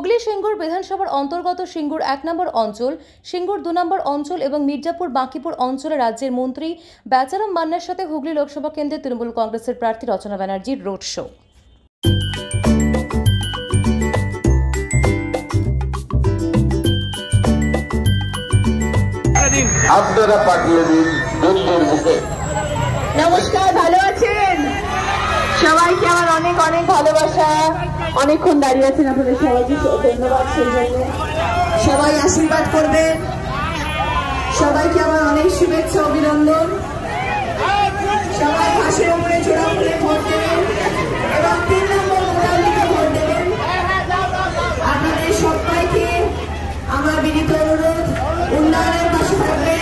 হুগলি সিঙ্গুর বিধানসভার অন্তর্গত সিঙ্গুর 1 নম্বর অঞ্চল, সিঙ্গুর 2 নম্বর অঞ্চল এবং মির্জাপুর বাঁকিপুর অঞ্চলে রাজ্যের মন্ত্রী বেচারাম মান্নার সাথে হুগলি লোকসভা কেন্দ্রে তৃণমূল কংগ্রেসের প্রার্থী রচনা ব্যানার্জির রোড শো। আপনারা পাঠিয়ে দিন দিল্লির বুকে। নমস্কার, ভালো আছেন সবাইকে? আমার অনেক অনেক ভালোবাসা। অনেকক্ষণ দাঁড়িয়ে আছেন, আপনাদের সবাইকে ধন্যবাদ। সেই জন্য সবাই আশীর্বাদ করবেন। সবাইকে আমার অনেক শুভেচ্ছা, অভিনন্দন। সবাই ঘাসের উপরে জোড়া ফুলে ভোট দেবেন এবং 3 নম্বর ভোটারকে ভোট দেবেন। আপনাদের সবাইকে আমার বিনীত অনুরোধ, উন্নয়নের পাশে থাকবেন।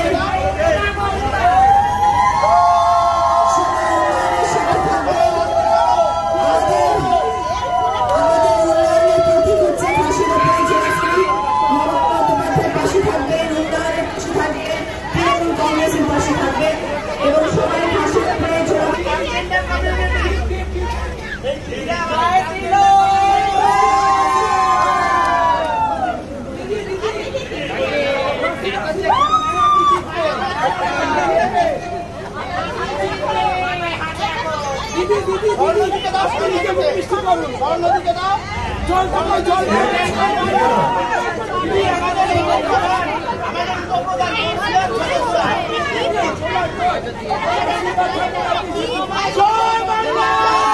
জয় বাংলা।